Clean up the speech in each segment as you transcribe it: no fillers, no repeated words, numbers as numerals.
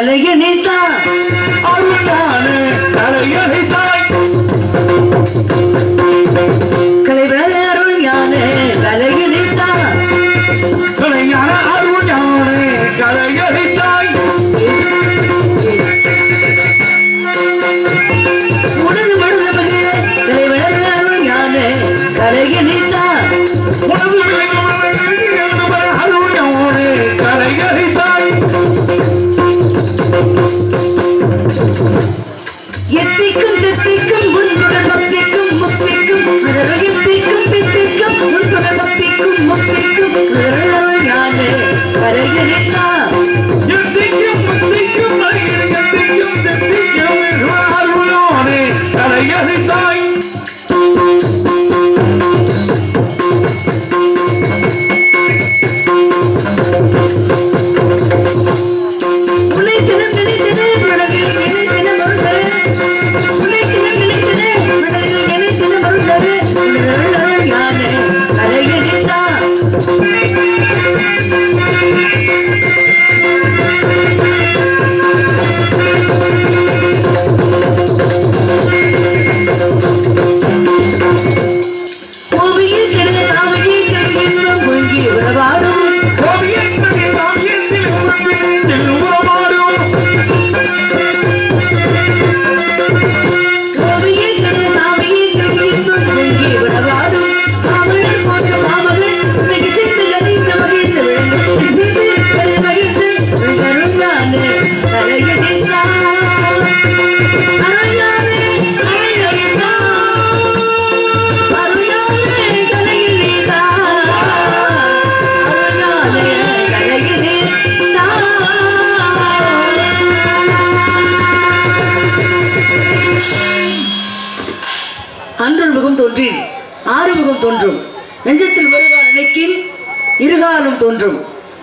கலையணித்தான் அருளானே கலையணித்தாய் கலைவர அருள் ஞானே கலையணித்தான் கலைஞான அருள் ஞானே கலையணித்தாய் உனது மனது கலைவர அருள் ஞானே கலையணித்தான் அருள் ஞானே கலையணித்தாய் எத்திக்கும் தித்திக்கும் முன்புகள் பக்திக்கும் முக்திக்கும் எத்திக்கும் தித்திக்கும் முன்புகள் பக்திக்கும் முக்திக்கும் ஞானே கலையணித்தான் எத்திக்கும் முக்திக்கும் எத்திக்கும் தித்திக்கும் அருளானே கலையணித்தாய் தோன்றின் ஆறுமுகம் தோன்றும் நெஞ்சத்தில் வருகால் நினைக்கின் இருகாலும் தோன்றும்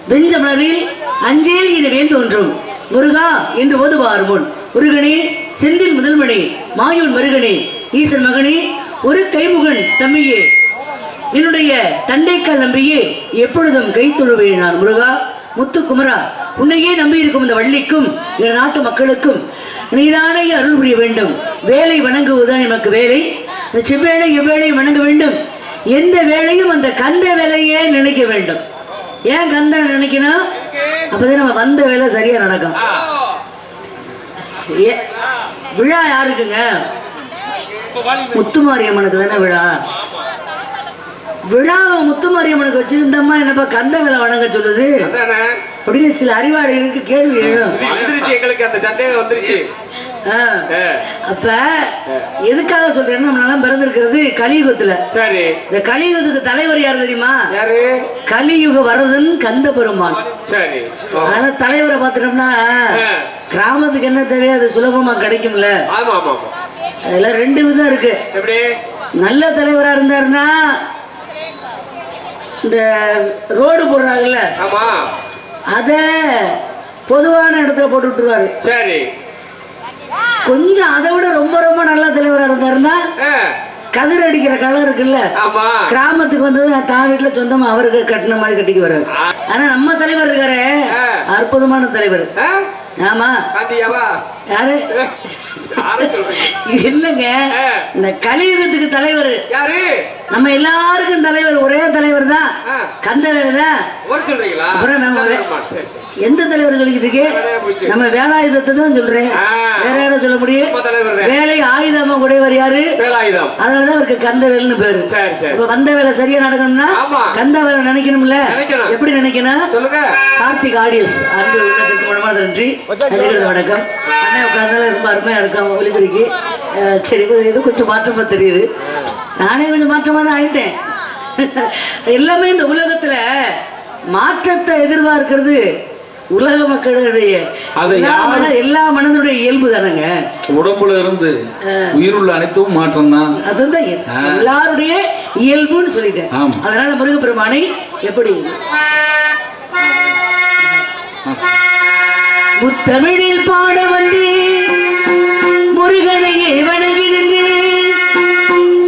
வெஞ்சமலரில் அஞ்சேல் இனவேல் தோன்றும் முருகா என்று ஓதுவார் முன் முருகனே செந்தில் முதல்மணி மாயூன் மருகனே ஈசன் மகனே ஒரு கைமுகன் தம்பியே என்னுடைய தண்டைக்கால் நம்பியே எப்பொழுதும் கை தொழுவேன் நான் முருகா முத்துக்குமரா உன்னையே நம்பி இருக்கும் இந்த வள்ளிக்கும் இந்த நாட்டு மக்களுக்கும் நீதானே அருள் புரிய வேண்டும் வேலை வணங்குவதுதான் நமக்கு வேலை செவ்வேளை எவ்வேளை வணங்க வேண்டும் எந்த வேலையும் அந்த கந்த வேலையே நினைக்க வேண்டும் ஏன் கந்த நினைக்கணும் அப்பதான் நம்ம வந்த வேலை சரியா நடக்கும் விழா யாருக்குங்க முத்துமாரியம்மனுக்கு தானே விழா விழாவை முத்துமாரியம்மனுக்கு வச்சிருந்தம்மா என்னப்பா கந்த வேலை வணங்க சொல்லுது அப்படின்னு சில அறிவாளிகளுக்கு கேள்வி எழும் எங்களுக்கு அந்த சந்தேகம் வந்துருச்சு அப்ப எதுக்காக சொல்றேன்னா நம்மளால பிறந்திருக்கிறது கலியுகத்துல சரி இந்த கலியுகத்துக்கு தலைவர் யாரு தெரியுமா யாரு கலியுக வரதன் கந்த பெருமான் சரி அதனால தலைவரை பாத்துட்டோம்னா கிராமத்துக்கு என்ன தேவையோ அது சுலபமா கிடைக்கும்ல அதுல ரெண்டு விதம் இருக்கு நல்ல தலைவரா இருந்தாருன்னா இந்த ரோடு போடுறாங்கல்ல அத பொதுவான இடத்துல போட்டு விட்டுருவாரு சரி கொஞ்சம் அதை விட ரொம்ப ரொம்ப நல்ல தலைவரா இருந்தாருன்னா கதிர் அடிக்கிற கலர் இருக்குல்ல கிராமத்துக்கு வந்தது தான் வீட்டுல சொந்தமா அவருக்கு கட்டின மாதிரி கட்டிக்கு வர்றாரு ஆனா நம்ம தலைவர் இருக்காரு அற்புதமான தலைவர் ஆமா யாரு இல்லங்க இந்த கலியுகத்துக்கு தலைவர் யாரு நம்ம எல்லாருக்கும் தலைவர் ஒரே தலைவர் தான் கந்தவேல் தான் எந்த தலைவர் சொல்லிக்கிட்டு இருக்கு நம்ம வேலாயுதத்தை தான் சொல்றேன் வேற யாரும் சொல்ல முடியும் வேலை ஆயுதமா உடையவர் யாரு அதனாலதான் அவருக்கு கந்தவேல்னு பேரு இப்ப வந்த வேலை சரியா நடக்கணும்னா கந்த வேலை நினைக்கணும்ல எப்படி நினைக்கணும் கார்த்திக் ஆடியன்ஸ் அன்பு உள்ளத்துக்கு மனமார்ந்த நன்றி வணக்கம் அண்ணா உட்கார்ந்தாலும் ரொம்ப அருமையா இருக்கும் ஒளிபெருக்கி சரி இது கொஞ்சம் மாற்றமா தெரியுது நானே கொஞ்சம் மாற்றமா தான் ஆயிட்டேன் எல்லாமே இந்த உலகத்துல மாற்றத்தை எதிர்பார்க்கிறது உலக மக்களுடைய எல்லா மனதுடைய இயல்பு தானங்க உடம்புல இருந்து உயிருள்ள அனைத்தும் மாற்றம் தான் அதுதான் எல்லாருடைய இயல்புன்னு சொல்லிட்டேன் அதனால முருகப்பெருமானை எப்படி முத்தமிழில் பாட வந்தேன் முருகனையே வணங்கி நின்றேன்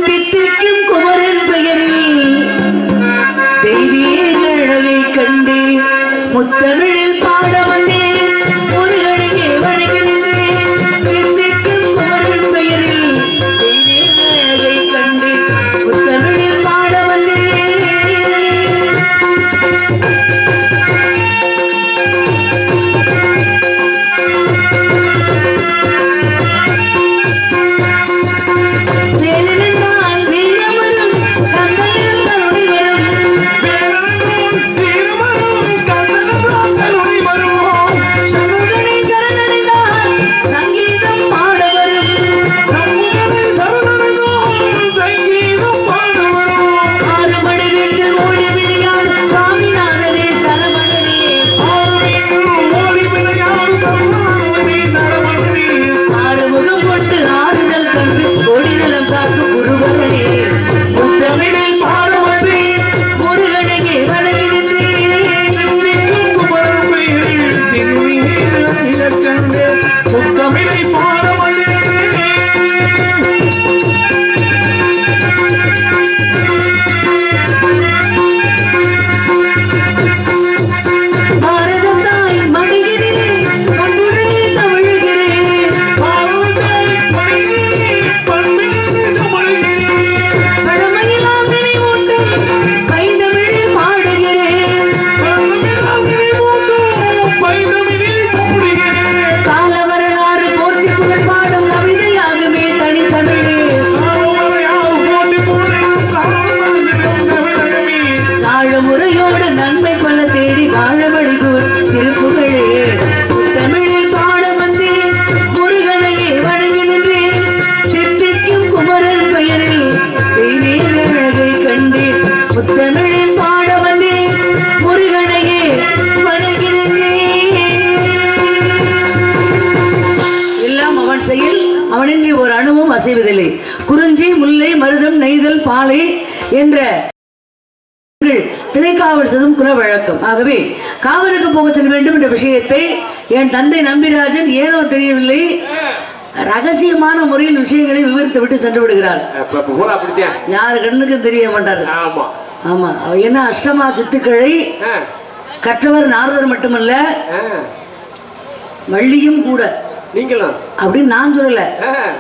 தித்திக்கும் குமரன் பெயரில் தெய்வீக அழகை கண்டேன் முத்தமிழில் பாட வந்தேன் முருகனையே என்ற திணைக்காவல் செய்தும் குல வழக்கம். ஆகவே காவலுக்கு போக செல்ல வேண்டும் என்ற விஷயத்தை என் தந்தை நம்பிராஜன் ஏனோ தெரியவில்லை ரகசியமான முறையில் விஷயங்களை விவரித்து விட்டு சென்று விடுகிறார். யாரு கண்ணுக்கும் தெரிய மாட்டாரு. ஆமா, என்ன அஷ்டமா சித்துக்களை கற்றவர் நாரதர் மட்டுமல்ல வள்ளியும் கூட. நீங்களும் அப்படின்னு நான் சொல்லல,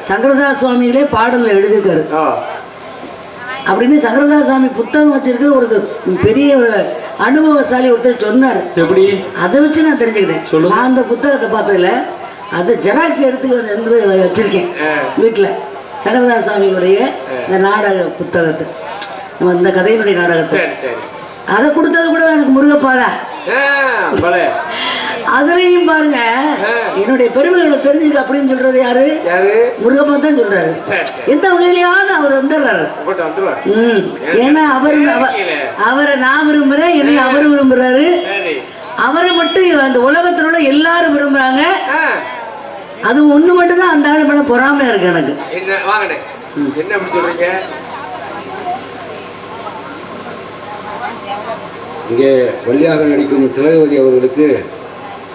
சங்கரதாஸ் சுவாமிகளே பாடல்ல எழுதியிருக்காரு. அப்படின்னு சங்கரதாஸ் சுவாமி புத்தகம் வச்சிருக்க ஒரு பெரிய ஒரு அனுபவசாலி ஒருத்தர் சொன்னார். அதை வச்சு நான் தெரிஞ்சுக்கிட்டேன். நான் அந்த புத்தகத்தை பார்த்ததுல அதை ஜெராக்ஸ் எடுத்து வச்சிருக்கேன் வீட்டுல. சங்கரதாஸ் சுவாமிகளுடைய இந்த நாடக புத்தகத்தை, இந்த கதையினுடைய நாடகத்தை அதை கொடுத்தது கூட எனக்கு முருகப்பாதான். அதுலயும் பாருங்க என்னுடைய பெருமைகளை தெரிஞ்சுக்க அப்படின்னு சொல்றது யாரு? முருகப்பா தான் சொல்றாரு. எந்த வகையிலையாவது அவர் வந்துடுறாரு. ஏன்னா அவரை நான் விரும்புறேன், என்னை அவர் விரும்புறாரு. அவரை மட்டும் அந்த உலகத்தில் உள்ள எல்லாரும் விரும்புறாங்க. அது ஒண்ணு மட்டும் தான் அந்த ஆளு மேல பொறாமையா இருக்கு எனக்கு. என்ன சொல்றீங்க? இங்கே வள்ளியாக நடிக்கும் திலகவதி அவர்களுக்கு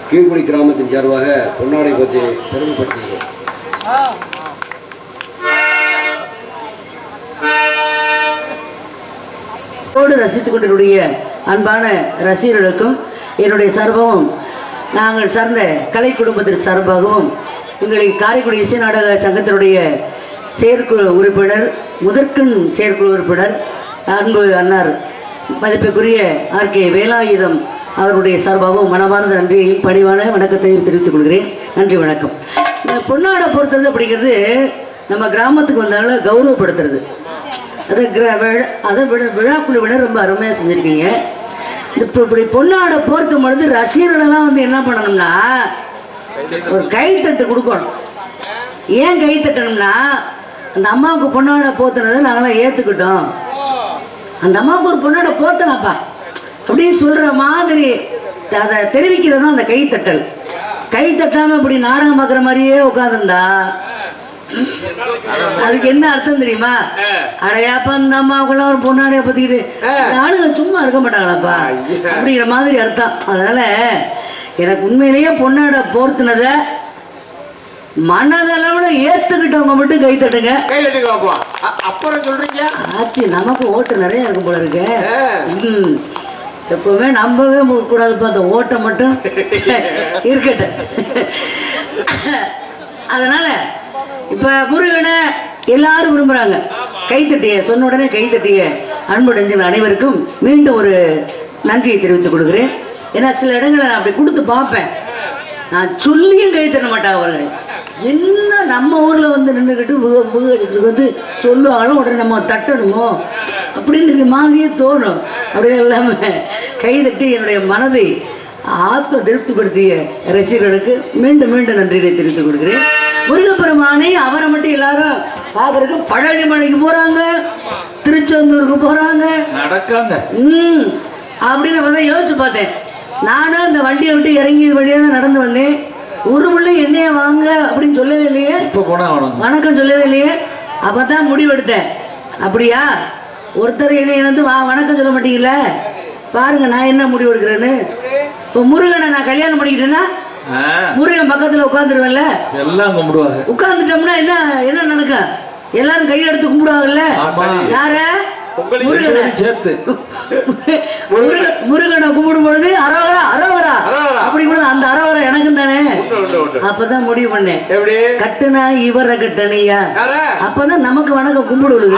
கீழ்குடி கிராமத்தின் சார்பாக பொன்னாடை பற்றி பெருமைப்பட்டுள்ளது. ரசித்துக் கொண்டிருடைய அன்பான ரசிகர்களுக்கும் என்னுடைய சார்பாகவும் நாங்கள் சார்ந்த கலை குடும்பத்தின் சார்பாகவும் எங்களை காரைக்குடி இசை நாடக சங்கத்தினுடைய செயற்குழு உறுப்பினர், முதற்கண் செயற்குழு உறுப்பினர் அன்பு அன்னார் மதிப்புக்குரிய ஆர்கே வேலாயுதம் அவருடைய சார்பாகவும் மனமார்ந்த நன்றியையும் பணிவான வணக்கத்தையும் தெரிவித்துக் கொள்கிறேன். நன்றி, வணக்கம். இந்த பொன்னாடை பொறுத்தது அப்படிங்கிறது நம்ம கிராமத்துக்கு வந்தாலும் கௌரவப்படுத்துறது. அதை விழாக்குழு விட ரொம்ப அருமையாக செஞ்சுருக்கீங்க. இப்படி பொன்னாடை போர்த்தும் பொழுது ரசிகர்களெல்லாம் வந்து என்ன பண்ணணும்னா ஒரு கைத்தட்டு கொடுக்கணும். ஏன் கைத்தட்டணும்னா அந்த அம்மாவுக்கு பொன்னாடை போத்துனதை நாங்களாம் ஏற்றுக்கிட்டோம், அந்த அம்மாவுக்கு ஒரு பொண்ணோட போத்தனப்பா அப்படின்னு சொல்ற மாதிரி அதை தெரிவிக்கிறது தான் அந்த கைத்தட்டல். கை தட்டாம இப்படி நாடகம் பார்க்குற மாதிரியே உட்காந்துருந்தா அதுக்கு என்ன அர்த்தம் தெரியுமா? அடையாப்பா அந்த அம்மாவுக்குள்ள ஒரு பொண்ணாடைய பத்திக்கிட்டு ஆளுங்க சும்மா இருக்க மாட்டாங்களாப்பா அப்படிங்கிற மாதிரி அர்த்தம். அதனால எனக்கு உண்மையிலேயே பொண்ணாட போர்த்துனத மனதளவுல ஏத்துக்கிட்டவங்க மட்டும் கை தட்டுங்க. அப்புறம் சொல்றீங்க ஆச்சு, நமக்கு ஓட்டு நிறைய இருக்கும் போல இருக்கு. எப்பவுமே நம்பவே கூடாதுப்பா, அந்த ஓட்டை மட்டும் இருக்கட்டும். அதனால இப்ப முருகனை எல்லாரும் விரும்புறாங்க. கைத்தட்டிய சொன்ன உடனே கைத்தட்டிய அன்புடைஞ்ச அனைவருக்கும் மீண்டும் ஒரு நன்றியை தெரிவித்துக் கொடுக்குறேன். ஏன்னா சில இடங்களை நான் அப்படி கொடுத்து பார்ப்பேன், நான் சொல்லியும் கை தட்ட மாட்டாங்க அவர்கள். என்ன நம்ம ஊர்ல வந்து நின்றுக்கிட்டு வந்து சொல்லுவாங்களோ உடனே நம்ம தட்டணுமோ அப்படின்ற மாதிரியே தோணும். அப்படியே இல்லாம கை தட்டி என்னுடைய மனதை ஆத்ம திருப்திப்படுத்திய ரசிகர்களுக்கு மீண்டும் மீண்டும் நன்றியை தெரிவித்துக் கொடுக்கிறேன். முருகப்பெருமானை அவரை மட்டும் எல்லாரும் பார்க்கறதுக்கு பழனி மலைக்கு போறாங்க, திருச்செந்தூருக்கு போறாங்க, நடக்காங்க. அப்படின்னு யோசிச்சு பார்த்தேன். நானும் அந்த வண்டியை விட்டு இறங்கி வழியாக தான் நடந்து வந்தேன். ஒரு முள்ள எண்ணெய வாங்க அப்படின்னு சொல்லவே இல்லையே, வணக்கம் சொல்லவே இல்லையே. அப்பதான் முடிவெடுத்தேன். அப்படியா ஒருத்தர் என்னைய வந்து வணக்கம் சொல்ல மாட்டீங்கல்ல, பாருங்க நான் என்ன முடிவு எடுக்கிறேன்னு. இப்போ முருகனை நான் கல்யாணம் பண்ணிக்கிட்டேன்னா முருகன் பக்கத்துல உட்காந்துருவேன்ல, எல்லாம் கும்பிடுவாங்க. உட்கார்ந்துட்டோம்னா என்ன என்ன நடக்கும்? எல்லாரும் கையெடுத்து கும்பிடுவாங்கல்ல. யார? முருகனை கும்பிடும் பொழுது அரோகரா அரோகரா அப்படி அந்த அரோகரா எனக்கும் தானே. அப்பதான் முடிவு பண்ணேன், கட்டுனா இவரை கட்டணையா, அப்பதான் நமக்கு வணக்கம் கும்பிடுவது.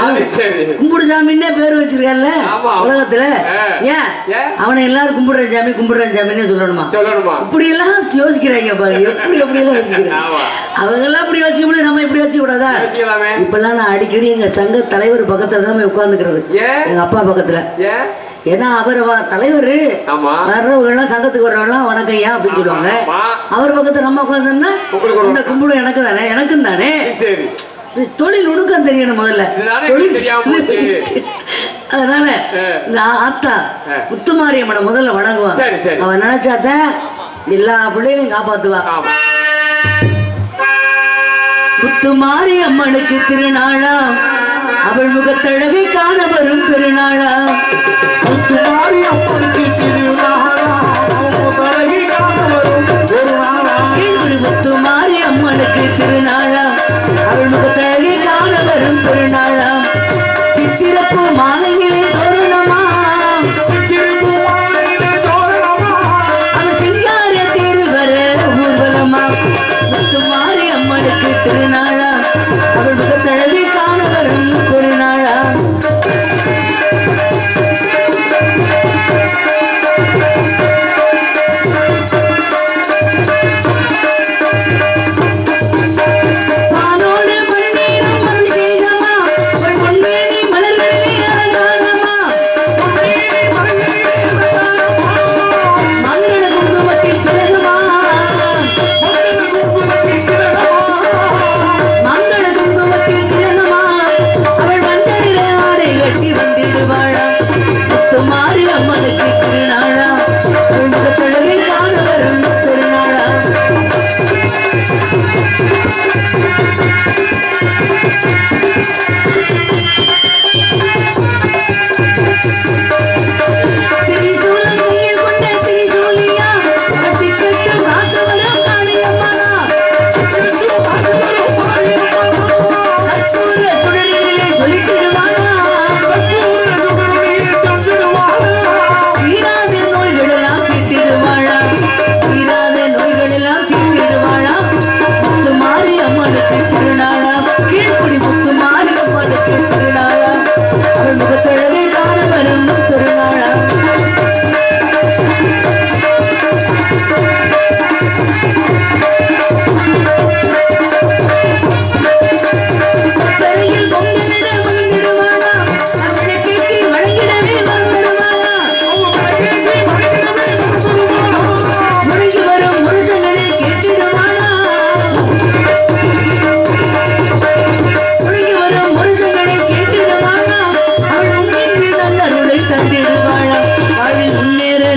கும்பிடு சாமின்னே பேர் வச்சிருக்கல உலகத்துல. ஏன் அவனை எல்லாரும் கும்பிடுற சாமி கும்பிடுற சாமின்னு சொல்லணுமா? இப்படி எல்லாம் யோசிக்கிறாங்க பாரு, எப்படி எப்படி எல்லாம் யோசிக்கிறாங்க. அவங்க எல்லாம் இப்படி யோசிக்க முடியும், நம்ம இப்படி யோசிக்க கூடாதா? இப்பெல்லாம் நான் அடிக்கடி எங்க சங்க தலைவர் பக்கத்துல தான் உட்கார்ந்துக்கிறது, எங்க அப்பா பக்கத்துல. ஏன்னா அவர் தலைவர், வர்றவங்க எல்லாம் சங்கத்துக்கு வர்றவங்க வணக்கம் ஐயா அப்படின்னு சொல்லுவாங்க. அவர் பக்கத்துல நம்ம உட்கார்ந்தோம்னா இந்த கும்பிடு எனக்கு தானே, எனக்கும் தானே. தொழில் நுணுக்கம் தெரியணும் முதல்ல. அதனால இந்த ஆத்தா முத்துமாரியம்மனை முதல்ல வணங்குவான். அவன் நினைச்சாதான் எல்லா பிள்ளைகளையும் காப்பாத்துவா. முத்துமாரி அம்மனுக்கு திருநாளாம் அவள் முகத்தழகை காண வரும் பெருநாளா முத்துமாரி அம்மனுக்கு திருநாளா முகத்தழகை காண வரும் பெருநாளா கேள்வி முத்துமாரி அம்மனுக்கு திருநாளா அவள் முகத்தழகை காண வரும் பெருநாளா சித்திரப்பு மாலையிலே தோரணமா அவள் சிங்கார தேர் வர ஊர்வலமா முத்துமாரி அம்மனுக்கு திருநாளா அவள் முகத்தழகை காண வரும் பெருநாளா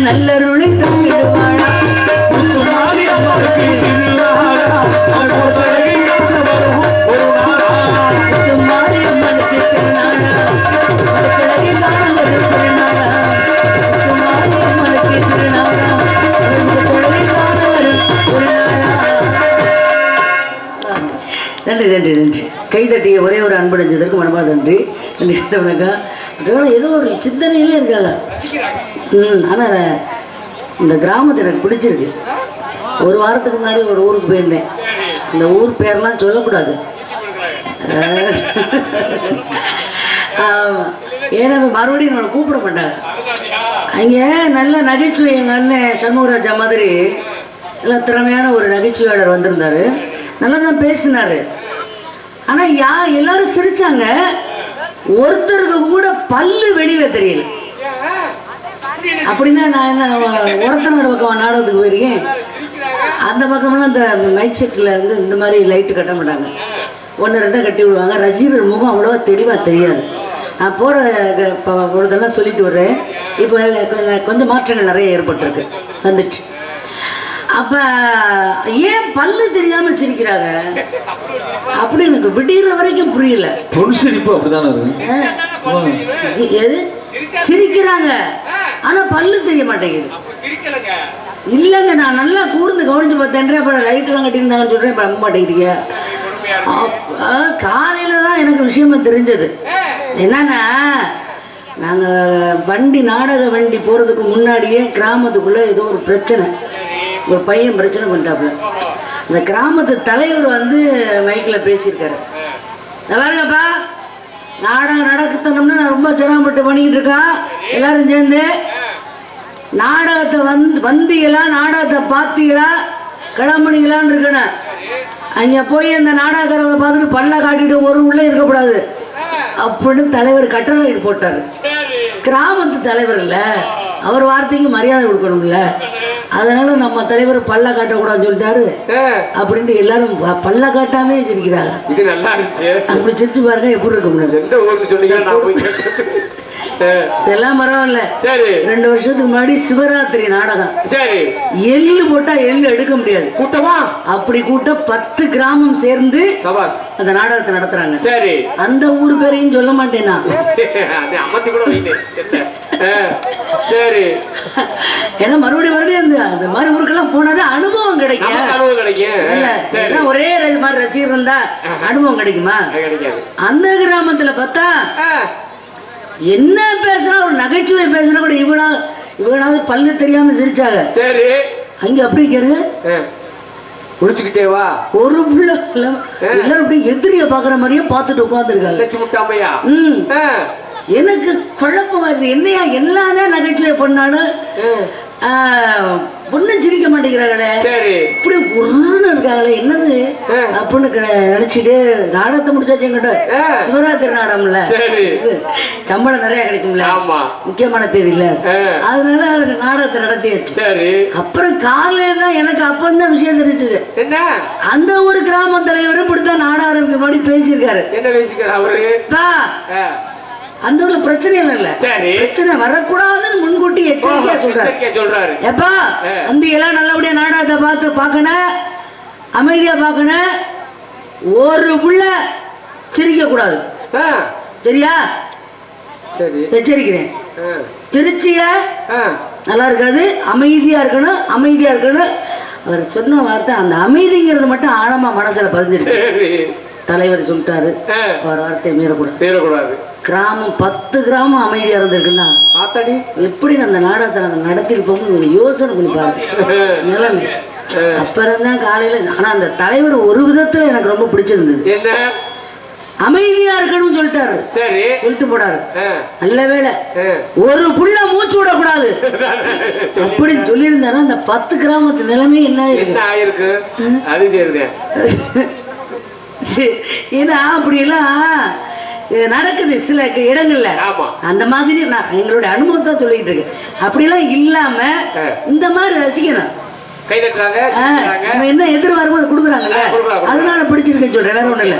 நல்லருளை தந்திடுவாளா முத்துமாரி அம்மனுக்கு திருநாளா அவள் முகத்தழகை காண வரும் பெருநாளா முத்துமாரி அம்மனுக்கு திருநாளா முகத்தழகை காண வரும் பெருநாளா முத்துமாரி அம்மனுக்கு திருநாளா அவள் முகத்தழகை காண வரும் பெருநாளா. நன்றி நன்றி நன்றி. கைதட்டிய ஒரே ஒரு அன்படைஞ்சதற்கு மனமார்ந்த நன்றி. நன்றி வணக்கம். ஏதோ ஒரு சிந்தனையிலே இருக்காங்க. ஆனால் இந்த கிராமத்தை எனக்கு பிடிச்சிருக்கு. ஒரு வாரத்துக்கு முன்னாடி ஒரு ஊருக்கு போயிருந்தேன். இந்த ஊர் பேர்லாம் சொல்லக்கூடாது. ஏன்னா மறுபடியும் நம்மளை கூப்பிட மாட்டாங்க. அங்கே நல்ல நகைச்சுவை எங்கள் அண்ணன் சண்முகராஜா மாதிரி எல்லாம் திறமையான ஒரு நகைச்சுவையாளர் வந்திருந்தார். நல்லா தான் பேசினார். ஆனால் எல்லாரும் சிரிச்சாங்க. ஒருத்தருக்கு கூட பல்லு வெளியில தெரியல. அப்படின்னா நான் என்ன ஒருத்தனோட பக்கம் நாடகத்துக்கு போயிருக்கேன். அந்த பக்கம்லாம் இந்த மைக் செட்டில் வந்து இந்த மாதிரி லைட்டு கட்ட மாட்டாங்க. ஒன்று ரெண்டாக கட்டி விடுவாங்க. ரசிகர்கள் முகம் அவ்வளோவா தெளிவாக தெரியாது. நான் போகிற பொழுதெல்லாம் சொல்லிட்டு வர்றேன். இப்போ கொஞ்சம் மாற்றங்கள் நிறைய ஏற்பட்டிருக்கு, வந்துச்சு. அப்போ ஏன் பல்லு தெரியாமல் சிரிக்கிறாங்க அப்படி எனக்கு விடுகிற வரைக்கும் புரியல. சிரிப்பு அப்படிதானே எது சிரிக்கிறாங்க, ஆனா பல்லு தெரிய மாட்டேங்குது. இல்லைங்க, நான் நல்லா கூர்ந்து கவனிச்சு பார்த்தேன். அப்புறம் லைட்லாம் கட்டியிருந்தாங்கன்னு சொல்றேன். இப்போ நம்ப மாட்டேங்கிறீங்க. காலையில தான் எனக்கு விஷயமா தெரிஞ்சது. என்னன்னா, நாங்கள் வண்டி நாடக வண்டி போகிறதுக்கு முன்னாடியே கிராமத்துக்குள்ளே ஏதோ ஒரு பிரச்சனை, ஒரு பையன் பிரச்சனை பண்ணிட்டாப்புல. அந்த கிராமத்து தலைவர் வந்து மைக்கில் பேசியிருக்காரு. பாருங்கப்பா, நாடகம் நடக்கத்தனம்னு நான் ரொம்ப சிரமப்பட்டு பண்ணிக்கிட்டு இருக்கேன். எல்லாரும் சேர்ந்து நாடகத்தை வந்தீங்களா, நாடகத்தை பார்த்தீங்களா, கிளம்புனீங்களான்னு இருக்கணும். அங்கே போய் அந்த நாடகக்காரங்களை பார்த்துட்டு பல்ல காட்டிட்டு ஒரு உள்ளே இருக்கக்கூடாது அப்படின்னு தலைவர் கட்டளை போட்டார். கிராமத்து தலைவர் இல்லை, அவர் வார்த்தைக்கு மரியாதை கொடுக்கணும்ல. அதனால நம்ம தலைவர் பல்ல காட்டக்கூடாதுன்னு சொல்லிட்டாரு அப்படின்ட்டு எல்லாரும் பல்ல காட்டாமே சிரிக்கிறாங்க. இது நல்லா இருந்துச்சு. அப்படி சிரிச்சு பாருங்க எப்படி இருக்கும். இதெல்லாம் பரவாயில்ல. சரி 2 வருஷத்துக்கு முன்னாடி சிவராத்திரி நாடகம். சரி எள்ளு போட்டா எள்ளு எடுக்க முடியாது. கூட்டமா அப்படி கூட்ட 10 கிராமம் சேர்ந்து சபாஸ். அந்த நாடகத்தை நடத்துறாங்க. சரி அந்த ஊர் பேரையும் சொல்ல மாட்டேனா. அது அம்மத்தி கூட வைங்க. சரி ஏன்னா மறுபடியும் அந்த மாதிரி ஊருக்கெல்லாம் போனாதான் அனுபவம் கிடைக்கும். அனுபவம் கிடைக்கும். எல்லாம் ஒரே மாதிரி ரசிகர் இருந்தா அனுபவம் கிடைக்குமா? கிடைக்காது. அந்த கிராமத்துல பார்த்தா என்ன பேசுனா, ஒரு நகைச்சுவை பேசுனா கூட இவனாவது பல்லு தெரியாம சிரிச்சாங்க. சரி அங்க அப்படி கேருங்க குடிச்சுக்கிட்டே வா. ஒரு புள்ள எல்லாரும் அப்படியே எதிரிய பாக்குற மாதிரியே பார்த்துட்டு உட்கார்ந்துருக்காங்க. முட்டாமையா எனக்கு குழப்பமா இருக்கு. என்னையா எல்லாரும் நகைச்சுவை பண்ணாலும் ஒன்னும் சிரிக்க மாட்டேங்கிறாங்களே, இப்படி உருன்னு இருக்காங்களே, என்னது அப்படின்னு நினைச்சிட்டு நாடகத்தை முடிச்சாச்சு. என்கிட்ட சிவராத்திரி நாடகம்ல சம்பளம் நிறைய கிடைக்கும்ல, முக்கியமான தேதி இல்ல, அதனால அதுக்கு நாடகத்தை நடத்தியாச்சு. அப்புறம் காலையில தான் எனக்கு அப்பந்தான் விஷயம் தெரிஞ்சது. அந்த ஒரு கிராம தலைவரும் இப்படித்தான் நாட ஆரம்பிக்க முன்னாடி பேசியிருக்காரு. என்ன பேசிக்கிறார் அவரு? அந்த ஊர்ல பிரச்சனை இல்ல, பிரச்சனை வரக்கூடாதுன்னு முன்கூட்டி எச்சரிக்கையா சொல்றாரு. எப்பா அந்த எல்லாம் நல்லபடியா நாடகத்தை பார்த்து பார்க்கணும், அமைதியா பார்க்கணும், ஒரு புள்ள சிரிக்க கூடாது, சரியா? எச்சரிக்கிறேன். சிரிச்சிய நல்லா இருக்காது, அமைதியா இருக்கணும், அமைதியா இருக்கணும். அவர் சொன்ன வார்த்தை அந்த அமைதிங்கிறது மட்டும் ஆழமா மனசுல பதிஞ்சிருக்கு. தலைவர் சொல்லிட்டாரு, ஒரு வார்த்தையை மீறக்கூடாது. கிராமம் 10 கிராமம் அமைதியா இருந்திருக்குன்னா எப்படி அந்த நாடகத்தை நாங்க நடத்திருப்போம்னு ஒரு யோசனை பண்ணி பாருங்க நிலைமை. அப்புறம் தான் காலையில. ஆனா அந்த தலைவர் ஒரு விதத்துல எனக்கு ரொம்ப பிடிச்சிருந்தது. அமைதியா இருக்கணும்னு சொல்லிட்டாரு. சொல்லிட்டு போடாரு. நல்ல வேலை ஒரு புள்ள மூச்சு விடக்கூடாது அப்படின்னு சொல்லியிருந்தாரு. அந்த 10 கிராமத்து நிலைமை என்ன ஆயிருக்கு? ஏன்னா அப்படியெல்லாம் நடக்குது சில இடங்கள்ல. அந்த மாதிரி எங்களுடைய அனுபவத்தை சொல்லிட்டு இருக்கு. அப்படியெல்லாம் இல்லாம இந்த மாதிரி ரசிக்கணும். நம்ம என்ன எதிர்பார்ப்போம் அதை கொடுக்குறாங்கல்ல, அதனால பிடிச்சிருக்கேன்னு சொல்றேன், வேற ஒண்ணு இல்ல.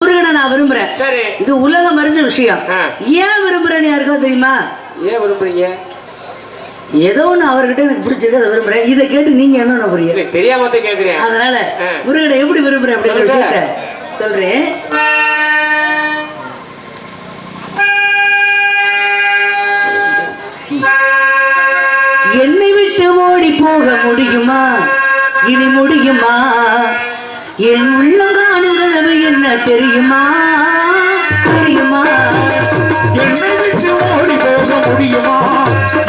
முருகனை நான் விரும்புறேன், இது உலகம் அறிஞ்ச விஷயம். ஏன் விரும்புறேன்னு யாருக்கா தெரியுமா? ஏன் விரும்புறீங்க? ஏதோ ஒண்ணு அவர்கிட்ட எனக்கு பிடிச்சிருக்கு, அதை விரும்புறேன். இதை கேட்டு நீங்க என்ன புரியுது? தெரியாம கேக்குறேன். அதனால முருகனை எப்படி விரும்புறேன் அப்படிங்கிற விஷயத்த சொல்றேன். என்னை விட்டு ஓடி போக முடியுமா? இனி முடியுமா? என் உள்ளம் காணும் கனவு என்ன தெரியுமா? தெரியுமா? என்னை விட்டு ஓடி போக முடியுமா?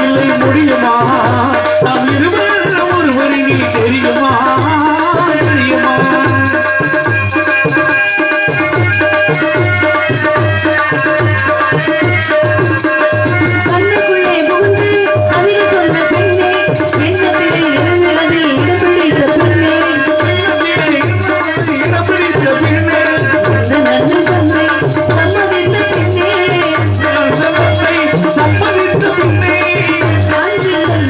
இல்லை முடியுமா? நாம் இருவர் ஒருவரை நீ தெரியுமா? தெரியுமா? கண்ணுக்குள்ளே புகுந்து அதில் சொன்ன பெண்ணே, எண்ணத்திலே இருந்ததில் இடம் பிடித்த பெண்ணே, நன்றி தந்தை சம்மதித்த பெண்ணே, சம்மதித்த பெண்ணே, வாழ்வில்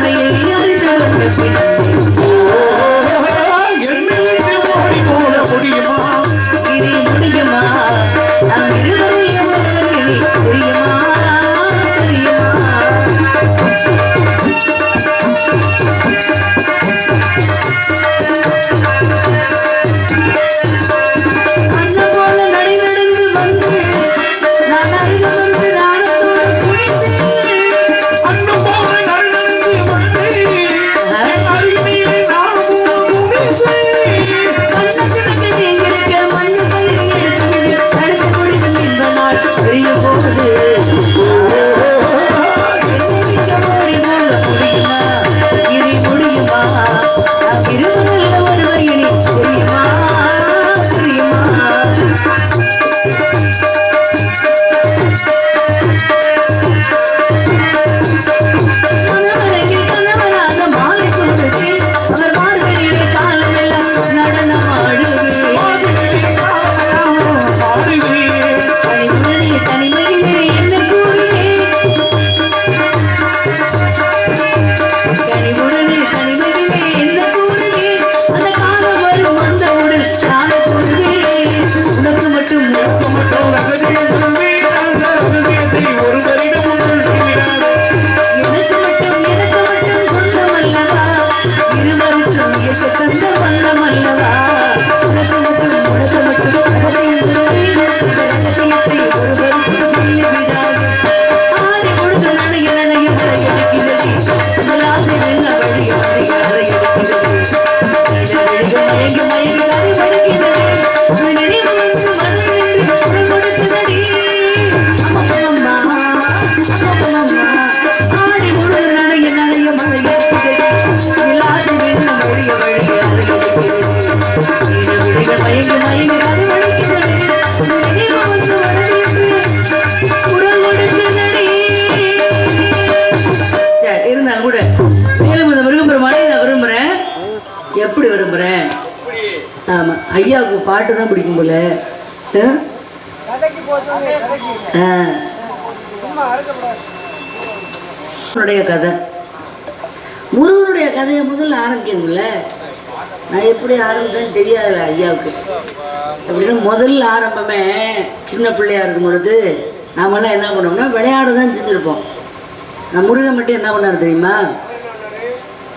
எப்படி விரும்புகிறேன். ஆமாம், ஐயாவுக்கு பாட்டு தான் பிடிக்கும் போல. கதை முருகனுடைய கதையை முதல்ல ஆரம்பிக்கணும்ல. நான் எப்படி ஆரம்பித்தேன்னு தெரியாதுல்ல ஐயாவுக்கு. அப்படின்னா முதல்ல ஆரம்பமே சின்ன பிள்ளையா இருக்கும் பொழுது நாமெல்லாம் என்ன பண்ணோம்னா விளையாட தான் செஞ்சுருப்போம். நான் முருகன் மட்டும் என்ன பண்ணார் தெரியுமா?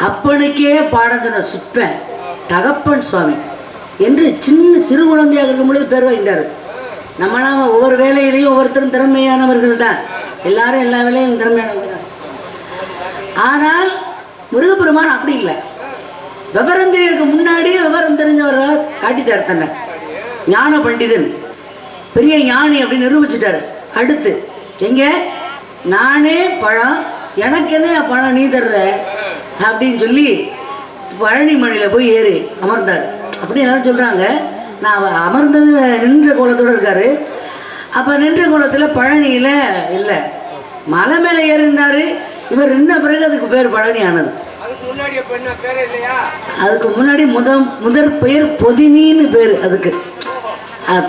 அப்பனுக்கே பாடத்தை சுப்பேன் தகப்பன் சுவாமி என்று சின்ன சிறு குழந்தையாக இருக்கும் பொழுது பேர் வாங்கிட்டார். நம்மளாம் ஒவ்வொரு வேலையிலையும் ஒவ்வொருத்தரும் திறமையானவர்கள் தான். எல்லாரும் எல்லா வேலையும் திறமையானவர்கள் தான். ஆனால் முருகப்பெருமான் அப்படி இல்லை. விவரம் தெரியறதுக்கு முன்னாடியே விவரம் தெரிஞ்சவரை காட்டிட்டார். தன்னை ஞான பண்டிதன், பெரிய ஞானி அப்படின்னு நிரூபிச்சுட்டார். அடுத்து எங்க நானே பழம், எனக்கு என்ன பழம் நீ தர்ற அப்படின்னு சொல்லி பழனி மலையில் போய் ஏறி அமர்ந்தார். அப்படின்னு எல்லாரும் சொல்கிறாங்க. நான் அமர்ந்தது நின்ற கோலத்தோடு இருக்காரு. அப்போ நின்ற கோலத்தில் பழனியில் இல்லை, மலை மேலே ஏறினார். இவர் நின்ன பிறகு அதுக்கு பேர் பழனி ஆனது. அதுக்கு முன்னாடி முதற் பெயர் பொதினின்னு பேர். அதுக்கு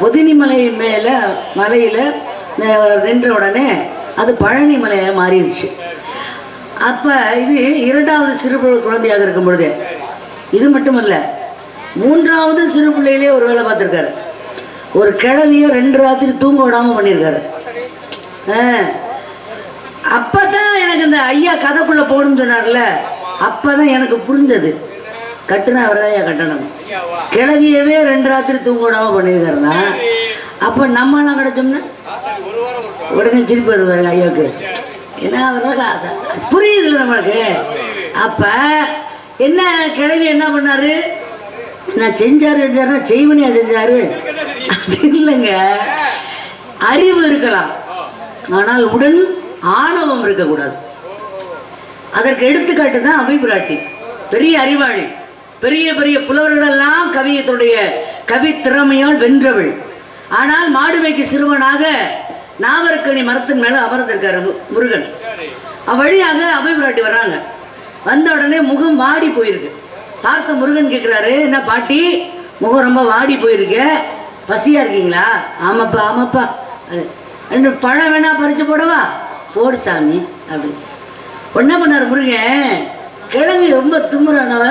பொதினி மலை மேலே மலையில் நின்ற உடனே அது பழனி மலையாக மாறிடுச்சு. அப்போ இது இரண்டாவது சிறு குழந்தையாக இருக்கும் பொழுது. இது மட்டுமல்ல, மூன்றாவது சிறு பிள்ளையிலே ஒரு வேலை பார்த்துருக்காரு. ஒரு கிழவியை 2 ராத்திரி தூங்க விடாமல் பண்ணியிருக்காரு. அப்போ தான் எனக்கு இந்த ஐயா கதைக்குள்ளே போகணும்னு சொன்னார்ல, அப்போ தான் எனக்கு புரிஞ்சது. கட்டுனா அவரையா கட்டணும். கிழவியவே 2 ராத்திரி தூங்க விடாமல் பண்ணியிருக்காருன்னா அப்போ நம்மளாம் கிடைச்சோம்னா உடனே சிரிப்பு வருவார் ஐயாவுக்கு. ஏன்னா அவரால் புரியுதுல்ல நம்மளுக்கு. அப்போ என்ன கிழவி என்ன பண்ணாரு? நான் செஞ்சாருன்னா செய்வனியா செஞ்சாரு இல்லைங்க. அறிவு இருக்கலாம், ஆனால் உடன் ஆணவம் இருக்கக்கூடாது. அதற்கு எடுத்துக்காட்டு தான் அபிப்பிராட்டி. பெரிய அறிவாளி, பெரிய பெரிய புலவர்களெல்லாம் கவியத்துடைய கவி திறமையால் வென்றவள். ஆனால் மாடுமைக்கு சிறுவனாக நாவற்கனி மரத்தின் மேலே அமர்ந்திருக்காரு முருகன். அவ்வழியாக அபிப்பிராட்டி வர்றாங்க. வந்த உடனே முகம் வாடி போயிருக்கு. பார்த்த முருகன் கேட்குறாரு, என்ன பாட்டி முகம் ரொம்ப வாடி போயிருக்க, பசியா இருக்கீங்களா? ஆமாப்பா ஆமாப்பா, 2 பழம் வேணா பறிச்சு போடவா? போடு சாமி அப்படி. என்ன பண்ணார் முருகன்? கிழவி ரொம்ப திமுறானவ,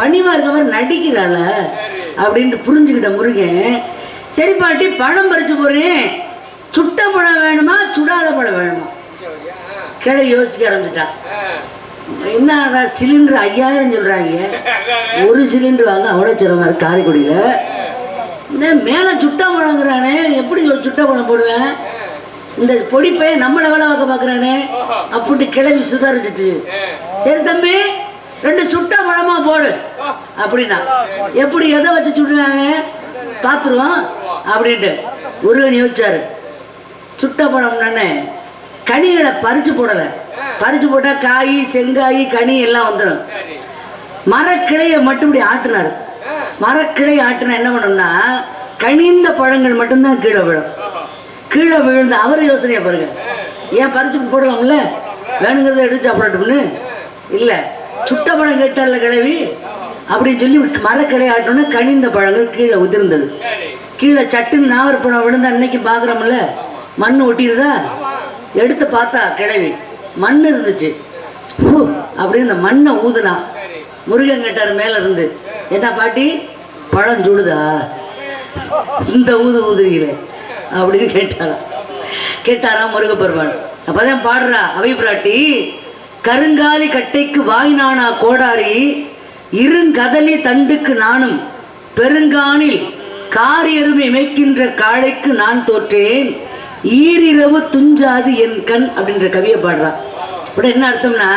பணிவா இருக்கவர் நடிக்கிறாள் அப்படின்ட்டு புரிஞ்சுக்கிட்ட முருகன். சரி பாட்டி, பழம் பறிச்சு போறேன், சுட்ட பழம் வேணுமா சுடாத பழம் வேணுமா? கிழவி யோசிக்க ஆரம்பிச்சுட்டா. என்ன சிலிண்டர் 5000 சொல்றாங்க, ஒரு சிலிண்டர் வாங்க அவ்வளோ சிரமம் இருக்கு காரைக்குடியில். இந்த மேலே சுட்டா பழங்கிறானே, எப்படி சுட்ட பழம் போடுவேன்? இந்த பொடிப்பைய நம்மளை வேலை பார்க்க பார்க்குறானே அப்படின்ட்டு கிளவி சுதாரிச்சிச்சு. சரி தம்பி, 2 சுட்டா பழமா போடு அப்படின்னா. எப்படி எதை வச்சு சுடுவாங்க பார்த்துருவோம் அப்படின்ட்டு முருகன் யோசிச்சாரு. சுட்ட பழம்னானே கனிகளை பறிச்சு போடலை. பறிச்சு போட்டால் காய் செங்காய் கனி எல்லாம் வந்துடும். மரக்கிளையை மட்டும் இப்படி ஆட்டினார். மரக்கிளை ஆட்டினா என்ன பண்ணோம்னா கனிந்த பழங்கள் மட்டும்தான் கீழே விழும். கீழே விழுந்த அவர் யோசனையை பாருங்க. ஏன் பறிச்சு போடலாம்ல, வேணுங்கிறத எடுத்து சாப்பிடட்டும்னு இல்லை. சுட்ட பழம் கேட்டால கிழவி அப்படின்னு சொல்லி மரக்கிளை ஆட்டோன்னா கனிந்த பழங்கள் கீழே உதிர்ந்தது. கீழே சட்டுன்னு நாவற்பழம் விழுந்தா அன்னைக்கு பார்க்குறோம்ல, மண் ஒட்டிடுதா? எடுத்து பார்த்தா கிழவி மண் இருந்துச்சு. அப்படின்னு இந்த மண்ணை ஊதுலாம். முருகன் கேட்டார் மேல இருந்து, என்ன பாட்டி பழம் சுடுதா? இந்த ஊதுறீங்களே அப்படின்னு கேட்டாராம் முருகப்பெருமான். அப்பதான் பாடுறா அபிப்பிராட்டி, கருங்காலி கட்டைக்கு வாய் நானா கோடாரி, இருங்கதலி தண்டுக்கு நானும் பெருங்கானில் காரியருமை மேய்க்கின்ற காளைக்கு நான் தோற்றேன், ஈரிரவு துஞ்சாது என் கண் அப்படின்ற கவியை பாடுறா. இப்படி என்ன அர்த்தம்னா,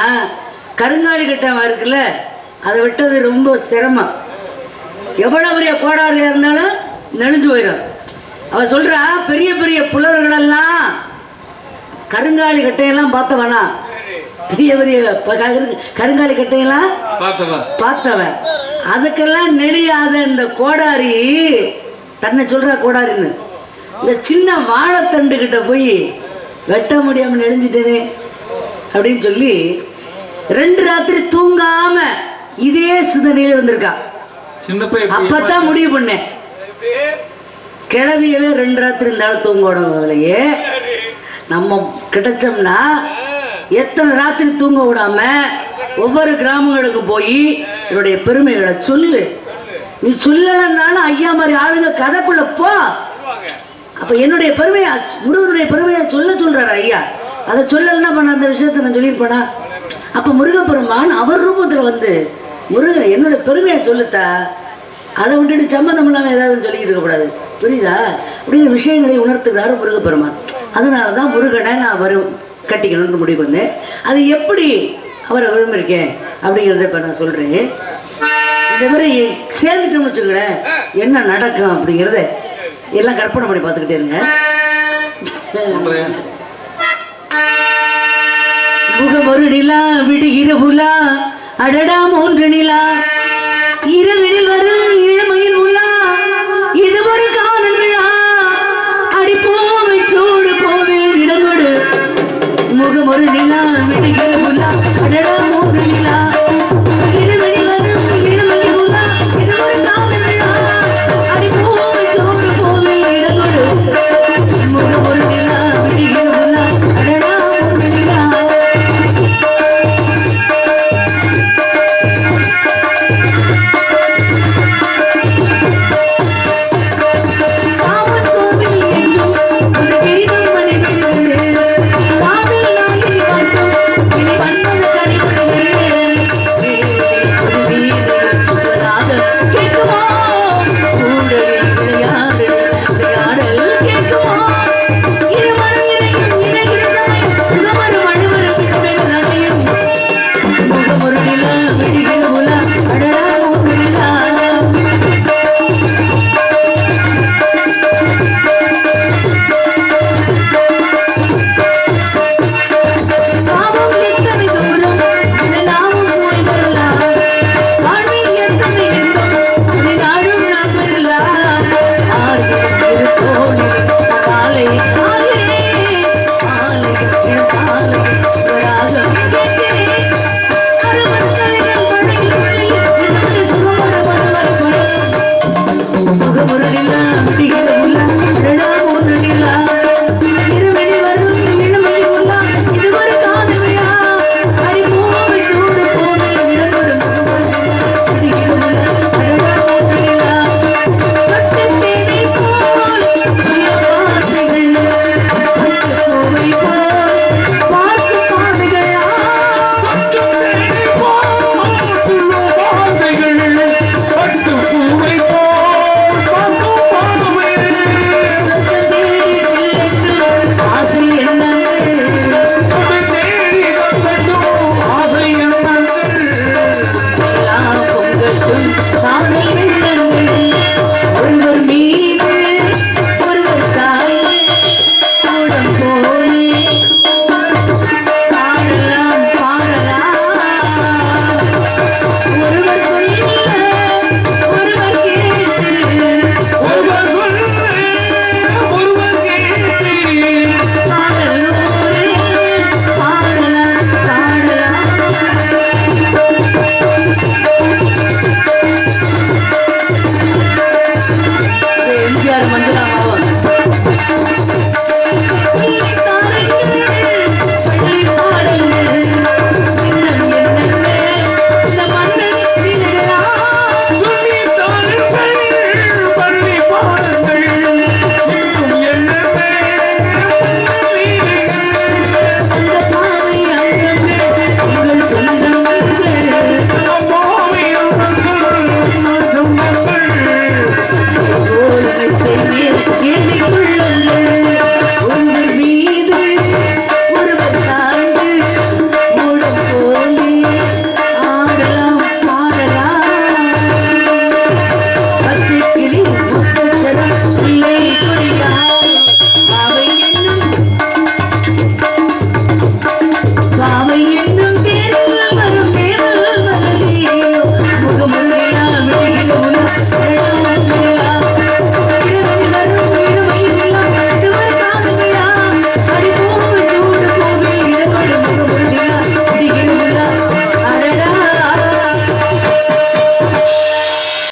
கருங்காலி கட்டை இருக்குல்ல, அதை விட்டது ரொம்ப சிரமம். எவ்வளவு பெரிய கோடாரியா இருந்தாலும் நெளிஞ்சு போயிடும். அவ சொல்றா, பெரிய பெரிய புலவர்களெல்லாம் கருங்காலி கட்டையெல்லாம் பார்த்தவனா, பெரிய பெரிய கருங்காலி கட்டையெல்லாம் பார்த்தவன். அதுக்கெல்லாம் நெளியாத இந்த கோடாரி தன்னை சொல்ற கோடாரின்னு இந்த சின்ன வாழைத்தண்டு கிட்ட போய் வெட்ட முடியாம நெளிஞ்சிட்டேனே அப்படின்னு சொல்லி 2 ராத்திரி தூங்காம இதே சிந்தனையில இருந்திருக்கா. சின்ன பையன் அப்பதான் முடிவு பண்ணேன், கிளவியவே 2 ராத்திரி இருந்தாலும் தூங்கோடலையே நம்ம கிடைச்சோம்னா எத்தனை ராத்திரி தூங்க விடாம ஒவ்வொரு கிராமங்களுக்கு போய் என்னுடைய பெருமைகளை சொல்லு. நீ சொல்லலன்னாலும் ஐயா மாதிரி ஆளுங்க கதைக்குள்ள போ. அப்ப என்னுடைய பெருமையா, முருகனுடைய பெருமையை சொல்றாரு ஐயா. அதை சொல்லலைன்னா பண்ண அந்த விஷயத்த நான் சொல்லியிருப்பேனா? அப்ப முருகப்பெருமான் அவர் ரூபத்துல வந்து முருகன் என்னுடைய பெருமையை சொல்லுத்தா, அதை விட்டுட்டு சம்மந்தம் இல்லாம ஏதாவது சொல்லிக்கிட்டு இருக்கக்கூடாது, புரியுதா? அப்படிங்கிற விஷயங்களை உணர்த்துகிறாரு முருகப்பெருமான். அதனாலதான் முருகனை நான் கட்டிக்கணும்னு முடிவு வந்தேன். அது எப்படி அவரை விரும்பியிருக்கேன் அப்படிங்கிறத இப்ப நான் சொல்றேன். இந்த மாதிரி சேர்ந்துட்டோம்னு வச்சுக்கோங்களேன் என்ன நடக்கும் அப்படிங்கிறத எல்லாம் கற்பனை பண்ணி பார்த்துக்கிட்டே இருங்க. முகம் ஒரு நிலா விடுகிற புலா, அடடா 3 நிலா, இரவினில் வரும் இளமையின் உலா, இது ஒரு காதல் விழா, அடி போவை சூடு போவில் இடங்கொடு. முகம் ஒரு நிலா விடுகிற புலா, அடடா